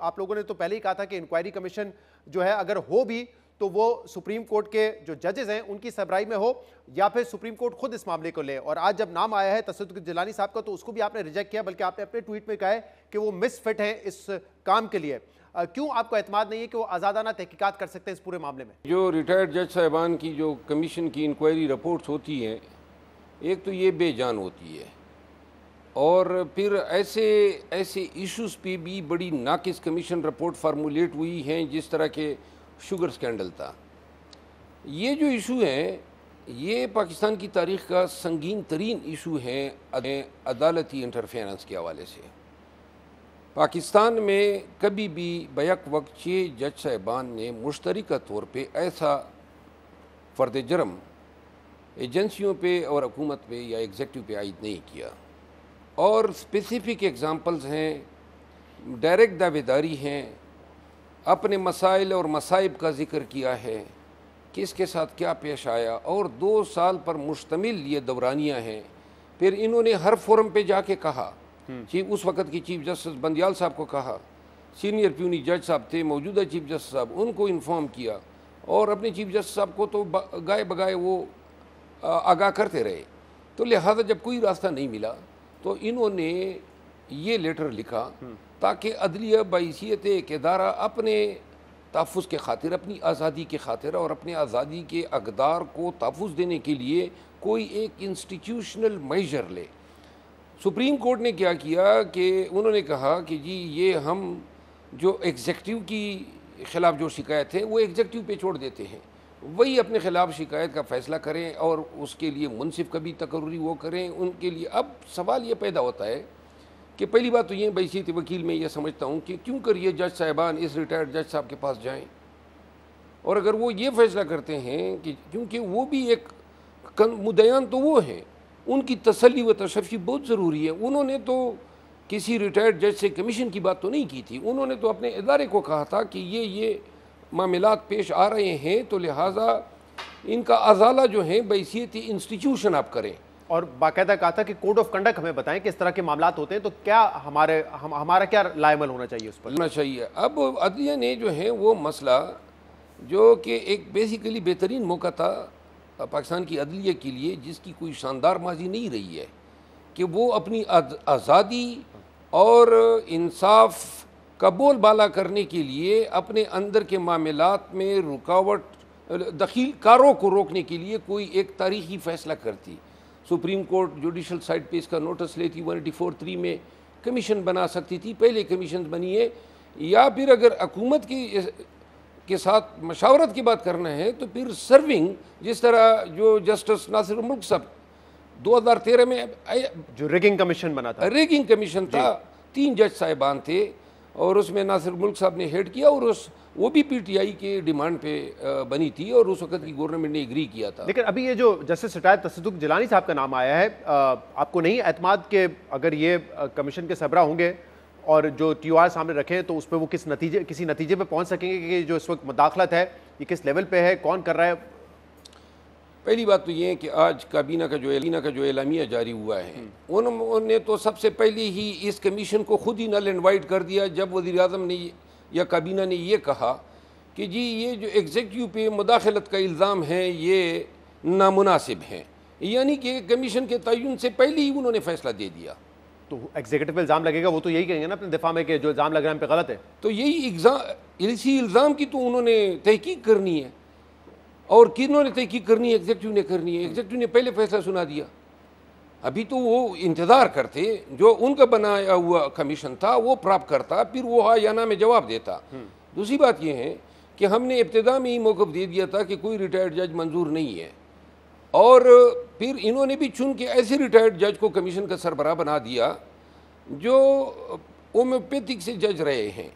آپ لوگوں نے تو پہلے ہی کہا تھا کہ انکوائری کمیشن جو ہے اگر ہو بھی تو وہ سپریم کورٹ کے جو ججز ہیں ان کی سربراہی میں ہو یا پھر سپریم کورٹ خود اس معاملے کو لے. اور آج جب نام آیا ہے تصدق جیلانی صاحب کا تو اس کو بھی آپ نے ریجیکٹ کیا, بلکہ آپ نے اپنے ٹویٹ میں کہا ہے کہ وہ مس فٹ ہیں اس کام کے لیے. کیوں آپ کو اعتماد نہیں ہے کہ وہ آزادانہ تحقیقات کر سکتے ہیں اس پورے معاملے میں؟ جو ریٹائرڈ جج صاحبان کی جو کمیشن کی انکوائری رپورٹس ہوتی ہیں, ایک تو یہ بے جان ہوتی ہے, اور پھر ایسے ایشوز پہ بھی بڑی ناقص کمیشن رپورٹ فارمولیٹ ہوئی ہیں, جس طرح کے شوگر سکینڈل تھا. یہ جو ایشو ہیں یہ پاکستان کی تاریخ کا سنگین ترین ایشو ہیں عدالتی انٹرفیرنس کے حوالے سے. پاکستان میں کبھی بھی بیک وقت 6 جج صاحبان نے مشترکہ طور پہ ایسا فرد جرم ایجنسیوں پہ اور حکومت پہ یا ایگزیکٹو پہ عائد نہیں کیا. اور اسپیسیفک ایگزامپلز ہیں, ڈائریکٹ دعوے داری ہیں, اپنے مسائل اور مصائب کا ذکر کیا ہے, کس کے ساتھ کیا پیش آیا, اور 2 سال پر مشتمل یہ دورانیاں ہیں. پھر انہوں نے ہر فورم پہ جا کے کہا, اس وقت کی چیف جسٹس بندیال صاحب کو کہا, سینئر پیونی جج صاحب تھے, موجودہ چیف جسٹس صاحب, ان کو انفارم کیا, اور اپنے چیف جسٹس صاحب کو تو گائے بگائے وہ آگاہ کرتے رہے. تو لہذا جب کوئی راستہ نہیں ملا تو انہوں نے یہ لیٹر لکھا تاکہ عدلیہ بحیثیت ایک ادارہ اپنے تحفظ کے خاطر, اپنی آزادی کے خاطر اور اپنے آزادی کے اقدار کو تحفظ دینے کے لیے کوئی ایک انسٹیٹیوشنل میجر لے. سپریم کورٹ نے کیا کیا کہ انہوں نے کہا کہ جی یہ ہم جو ایگزیکٹو کی خلاف جو شکایت ہے وہ ایگزیکٹو پہ چھوڑ دیتے ہیں, وہی اپنے خلاف شکایت کا فیصلہ کریں اور اس کے لیے منصف کبھی تقرری وہ کریں ان کے لیے. اب سوال یہ پیدا ہوتا ہے کہ پہلی بات تو یہ بحیثیت وکیل میں یہ سمجھتا ہوں کہ کیوں کر یہ جج صاحبان اس ریٹائرڈ جج صاحب کے پاس جائیں, اور اگر وہ یہ فیصلہ کرتے ہیں کہ کیونکہ وہ بھی ایک مدعیان تو وہ ہیں, ان کی تسلی و تشفی بہت ضروری ہے. انہوں نے تو کسی ریٹائرڈ جج سے کمیشن کی بات تو نہیں کی تھی, انہوں نے تو اپنے ادارے کو کہا تھا کہ یہ معاملات پیش آ رہے ہیں تو لہٰذا ان کا ازالہ جو ہے بحیثیت انسٹیٹیوشن آپ کریں. اور باقاعدہ کہا تھا کہ کوڈ آف کنڈکٹ ہمیں بتائیں کہ اس طرح کے معاملات ہوتے ہیں تو کیا ہمارا کیا رائے عمل ہونا چاہیے اس پر؟ ہونا چاہیے. اب عدلیہ نے جو ہے وہ مسئلہ جو کہ ایک بیسیکلی بہترین موقع تھا پاکستان کی عدلیہ کے لیے, جس کی کوئی شاندار ماضی نہیں رہی ہے, کہ وہ اپنی آزادی اور انصاف کا بول بالا کرنے کے لیے اپنے اندر کے معاملات میں رکاوٹ دخیل کاروں کو روکنے کے لیے کوئی ایک تاریخی فیصلہ کرتی. سپریم کورٹ جوڈیشل سائٹ پہ اس کا نوٹس لیتی, 184(3) میں کمیشن بنا سکتی تھی, پہلے کمیشن بنی ہے. یا پھر اگر حکومت کے ساتھ مشاورت کی بات کرنا ہے تو پھر سرونگ, جس طرح جو جسٹس ناصر الملک صاحب 2013 میں جو ریگنگ کمیشن بنا تھا, ریگنگ کمیشن تھا, 3 جج صاحبان تھے اور اس میں ناصر الملک صاحب نے ہیڈ کیا, اور وہ بھی پی ٹی آئی کے ڈیمانڈ پہ بنی تھی اور اس وقت کی گورنمنٹ نے ایگری کیا تھا. لیکن ابھی یہ جو جسٹس ریٹائرڈ تصدق جیلانی صاحب کا نام آیا ہے, آپ کو نہیں اعتماد کہ اگر یہ کمیشن کے سربراہ ہوں گے اور جو ٹی او آر سامنے رکھیں تو اس پہ وہ کسی نتیجے پہ پہنچ سکیں گے کہ جو اس وقت مداخلت ہے یہ کس لیول پہ ہے, کون کر رہا ہے؟ پہلی بات تو یہ ہے کہ آج کابینہ کا جو اعلامیہ جاری ہوا ہے, انہوں نے تو سب سے پہلے ہی اس کمیشن کو خود ہی نل انوائٹ کر دیا جب وزیر اعظم نے یا کابینہ نے یہ کہا کہ جی یہ جو ایگزیکٹو پہ مداخلت کا الزام ہے یہ نامناسب ہیں, یعنی کہ کمیشن کے تعین سے پہلے ہی انہوں نے فیصلہ دے دیا. تو ایگزیکٹو پہ الزام لگے گا وہ تو یہی کہیں گے نا اپنے دفاع میں کہ جو الزام لگ رہا ہے ہم پہ غلط ہے. تو اسی الزام کی تو انہوں نے تحقیق کرنی ہے, اور کنہوں نے تحقیق کرنی ہے؟ ایگزیکٹو نے کرنی ہے. ایگزیکٹو نے پہلے فیصلہ سنا دیا, ابھی تو وہ انتظار کرتے جو ان کا بنایا ہوا کمیشن تھا وہ پراپ کرتا, پھر وہ ہاں یا نہ میں جواب دیتا. دوسری بات یہ ہے کہ ہم نے ابتدا میں ہی موقف دے دیا تھا کہ کوئی ریٹائرڈ جج منظور نہیں ہے, اور پھر انہوں نے بھی چن کے ایسے ریٹائرڈ جج کو کمیشن کا سربراہ بنا دیا جو ہومیوپیتھک سے جج رہے ہیں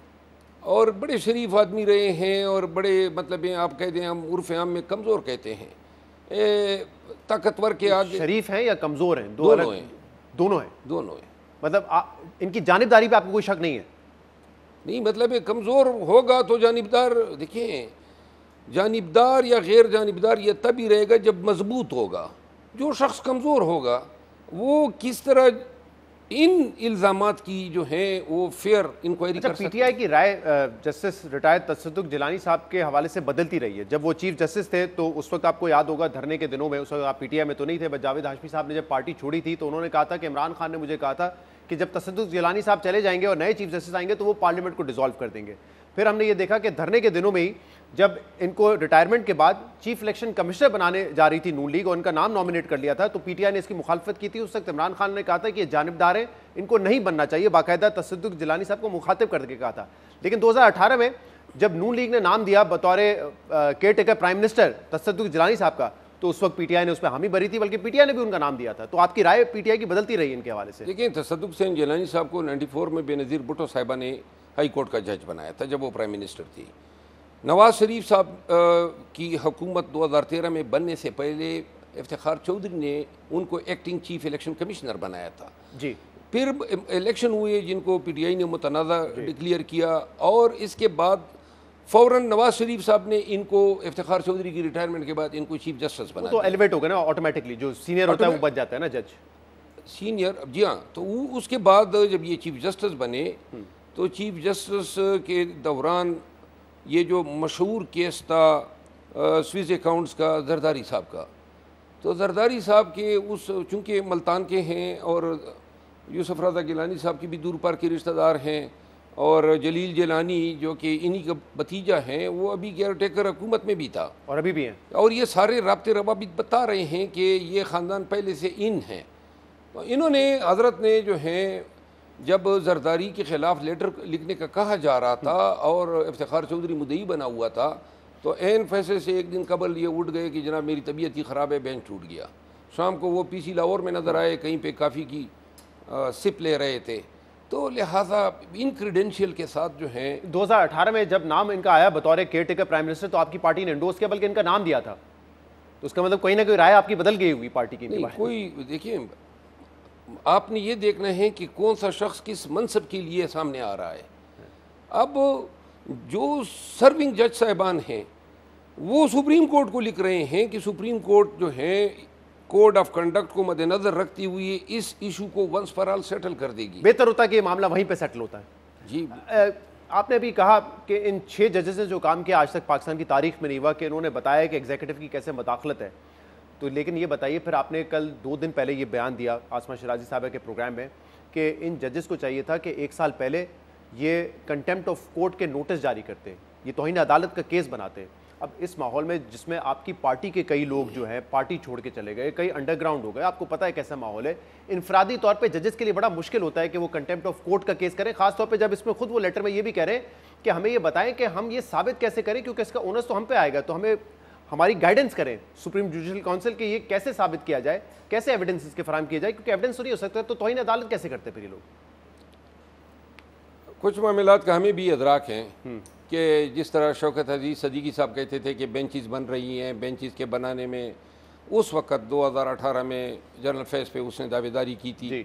اور بڑے شریف آدمی رہے ہیں, اور بڑے مطلب ہیں آپ کہتے ہیں ہم عرف عام میں کمزور کہتے ہیں, طاقتور کے آگے. شریف ہیں یا کمزور ہیں؟ دونوں ہیں. دونوں ہیں. مطلب ان کی جانبداری پہ آپ کو کوئی شک نہیں ہے؟ نہیں, مطلب کمزور ہوگا تو جانبدار, دیکھیں جانبدار یا غیر جانبدار یہ تبھی رہے گا جب مضبوط ہوگا. جو شخص کمزور ہوگا وہ کس طرح ان الزامات کی جو ہیں وہ فیئر انکوائری کر پی ٹی آئی کی رائے جسٹس ریٹائرڈ تصدق جیلانی صاحب کے حوالے سے بدلتی رہی ہے. جب وہ چیف جسٹس تھے تو اس وقت آپ کو یاد ہوگا دھرنے کے دنوں میں, اس وقت آپ پی ٹی آئی میں تو نہیں تھے, بٹ جاوید ہاشمی صاحب نے جب پارٹی چھوڑی تھی تو انہوں نے کہا تھا کہ عمران خان نے مجھے کہا تھا کہ جب تصدق جیلانی صاحب چلے جائیں گے اور نئے چیف جسٹس آئیں گے تو وہ پارلیمنٹ کو ڈیزالو کر دیں گے. پھر ہم نے یہ دیکھا کہ دھرنے کے دنوں میں ہی جب ان کو ریٹائرمنٹ کے بعد چیف الیکشن کمشنر بنانے جا رہی تھی نون لیگ اور ان کا نام نامنیٹ کر لیا تھا, تو پی ٹی آئی نے اس کی مخالفت کی تھی. اس وقت عمران خان نے کہا تھا کہ یہ جانبدار ہیں, ان کو نہیں بننا چاہیے, باقاعدہ تصدق جیلانی صاحب کو مخاطب کر کے کہا تھا. لیکن 2018 میں جب نون لیگ نے نام دیا بطور کیئر ٹیکر پرائم منسٹر تصدق جیلانی صاحب کا, تو اس وقت پی ٹی آئی نے اس پہ حامی بھری تھی, بلکہ پی ٹی آئی نے بھی ان کا نام دیا تھا. تو آپ کی رائے پی ٹی آئی کی بدلتی رہی ان کے حوالے سے؟ دیکھیں, تصدق حسین جیلانی صاحب کو 94 میں بے نظیر بھٹو صاحبہ نے ہائی کورٹ کا جج بنایا تھا جب وہ پرائم منسٹر تھی. نواز شریف صاحب کی حکومت 2013 میں بننے سے پہلے افتخار چودھری نے ان کو ایکٹنگ چیف الیکشن کمشنر بنایا تھا. جی. پھر الیکشن ہوئے جن کو پی ٹی آئی نے متنازع ڈکلیئر کیا, اور اس کے بعد فوراً نواز شریف صاحب نے ان کو افتخار چودھری کی ریٹائرمنٹ کے بعد ان کو چیف جسٹس بنا تو ایلیویٹ ہو گیا نا آٹومیٹکلی, جو سینئر ہوتا ہے وہ بچ جاتا ہے نا جج سینئر. جی ہاں, تو وہ اس کے بعد جب یہ چیف جسٹس بنے تو چیف جسٹس کے دوران یہ جو مشہور کیس تھا سوئس اکاؤنٹس کا زرداری صاحب کا, تو زرداری صاحب کے اس چونکہ ملتان کے ہیں اور یوسف رضا گیلانی صاحب کی بھی دور پار کے رشتہ دار ہیں, اور جلیل جیلانی جو کہ انہی کا بھتیجا ہیں وہ ابھی کیئر ٹیکر حکومت میں بھی تھا اور ابھی بھی ہیں, اور یہ سارے رابطے روابط بتا رہے ہیں کہ یہ خاندان پہلے سے ان ہیں. تو انہوں نے حضرت نے جو ہیں جب زرداری کے خلاف لیٹر لکھنے کا کہا جا رہا تھا اور افتخار چودھری مدعی بنا ہوا تھا, تو عین فیصلے سے ایک دن قبل یہ اٹھ گئے کہ جناب میری طبیعت ہی خراب ہے, بینچ ٹوٹ گیا. شام کو وہ پی سی لاہور میں نظر آئے, کہیں پہ کافی کی سپ لے رہے تھے. تو لہٰذا ان کریڈینشیل کے ساتھ جو ہیں 2018 میں جب نام ان کا آیا بطور کیئر ٹیکر پرائم منسٹر تو آپ کی پارٹی نے انڈورس کیا, بلکہ ان کا نام دیا تھا, تو اس کا مطلب کہیں نہ کوئی رائے آپ کی بدل گئی ہوگی پارٹی کی. نہیں کوئی, دیکھیے آپ نے یہ دیکھنا ہے کہ کون سا شخص کس منصب کے لیے سامنے آ رہا ہے. اب جو سرونگ جج صاحبان ہیں وہ سپریم کورٹ کو لکھ رہے ہیں کہ سپریم کورٹ جو ہے کوڈ آف کنڈکٹ کو مد نظر رکھتے ہوئے اس ایشو کو ونس فار آل سیٹل کر دے گی. بہتر ہوتا ہے کہ یہ معاملہ وہیں پہ سیٹل ہوتا ہے. جی, آپ نے ابھی کہا کہ ان 6 ججز نے جو کام کیا آج تک پاکستان کی تاریخ میں نہیں ہوا, کہ انہوں نے بتایا کہ ایگزیکٹو کی کیسے مداخلت ہے. تو لیکن یہ بتائیے پھر آپ نے کل 2 دن پہلے یہ بیان دیا آسما شرازی صاحبہ کے پروگرام میں کہ ان ججز کو چاہیے تھا کہ 1 سال پہلے یہ کنٹیمپٹ آف کورٹ کے نوٹس جاری کرتے, یہ توہین عدالت کا کیس بناتے. اب اس ماحول میں جس میں آپ کی پارٹی کے کئی لوگ جو ہیں پارٹی چھوڑ کے چلے گئے, کئی انڈر گراؤنڈ ہو گئے, آپ کو پتہ ہے کیسا ماحول ہے, انفرادی طور پہ ججز کے لیے بڑا مشکل ہوتا ہے کہ وہ کنٹیمپٹ آف کورٹ کا کیس کریں, خاص طور پہ جب اس میں خود وہ لیٹر میں یہ بھی کہہ رہے ہیں کہ ہمیں یہ بتائیں کہ ہم یہ ثابت کیسے کریں, کیونکہ اس کا اونس تو ہم پہ آئے گا, تو ہمیں ہماری گائیڈنس کریں سپریم جوڈیشل کونسل کہ یہ کیسے ثابت کیا جائے, کیسے ایویڈنس اس کے فراہم کیے جائے, کیونکہ ایویڈنس تو نہیں ہو سکتا, تو توہین عدالت کیسے کرتے پھر یہ لوگ؟ کچھ معاملات کا ہمیں بھی ادراک ہیں کہ جس طرح شوکت عزیز صدیقی صاحب کہتے تھے کہ بینچز بن رہی ہیں, بینچز کے بنانے میں اس وقت 2018 میں جنرل فیض پہ اس نے دعوے داری کی تھی,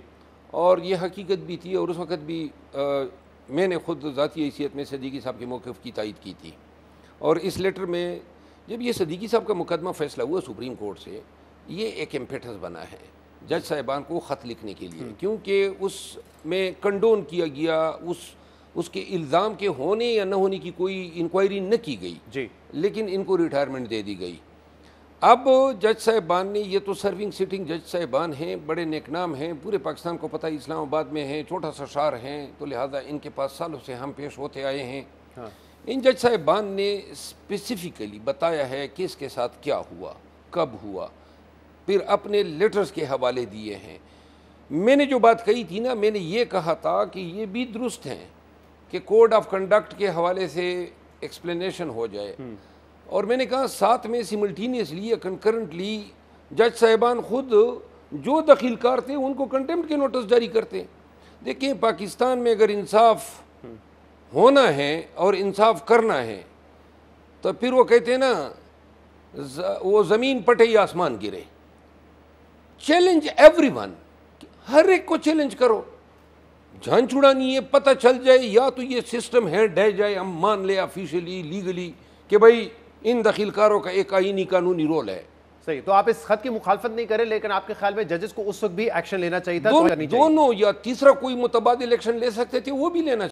اور یہ حقیقت بھی تھی, اور اس وقت بھی میں نے خود ذاتی حیثیت میں صدیقی صاحب کے موقف کی تائید کی تھی. اور اس لیٹر میں جب یہ صدیقی صاحب کا مقدمہ فیصلہ ہوا سپریم کورٹ سے, یہ ایک امپیٹس بنا ہے جج صاحبان کو خط لکھنے کے لیے, کیونکہ اس میں کنڈون کیا گیا, اس کے الزام کے ہونے یا نہ ہونے کی کوئی انکوائری نہ کی گئی, لیکن ان کو ریٹائرمنٹ دے دی گئی. اب جج صاحبان نے, یہ تو سرونگ سٹنگ جج صاحبان ہیں, بڑے نیک نام ہیں, پورے پاکستان کو پتہ اسلام آباد میں ہیں, چھوٹا سا شہر ہیں, تو لہٰذا ان کے پاس سالوں سے ہم پیش ہوتے آئے ہیں. ان جج صاحبان نے اسپیسیفکلی بتایا ہے کہ اس کے ساتھ کیا ہوا, کب ہوا, پھر اپنے لیٹرز کے حوالے دیے ہیں. میں نے جو بات کہی تھی نا, میں نے یہ کہا تھا کہ یہ بھی درست ہیں کہ کوڈ آف کنڈکٹ کے حوالے سے ایکسپلینیشن ہو جائے, اور میں نے کہا ساتھ میں سملٹینیسلی یا کنکرنٹلی جج صاحبان خود جو دخیل کار تھے ان کو کنٹیمپٹ کے نوٹس جاری کرتے. دیکھیں پاکستان میں اگر انصاف ہونا ہے اور انصاف کرنا ہے تو پھر وہ کہتے ہیں نا وہ زمین پٹے یا آسمان گرے, چیلنج ایوری ون, ہر ایک کو چیلنج کرو. جان چھڑانی ہے, پتہ چل جائے یا تو یہ سسٹم ہے ڈہ جائے, ہم مان لے آفیشلی لیگلی کہ بھائی ان دخیل کاروں کا ایک آئینی قانونی رول ہے, صحیح، تو آپ اس خط کی مخالفت نہیں کریں، لیکن آپ کے خیال میں ججز کو اس وقت بھی ایکشن لینا چاہیے تھا؟ دونوں یا تیسرا کوئی متبادل ایکشن لے سکتے تھے، وہ بھی لینا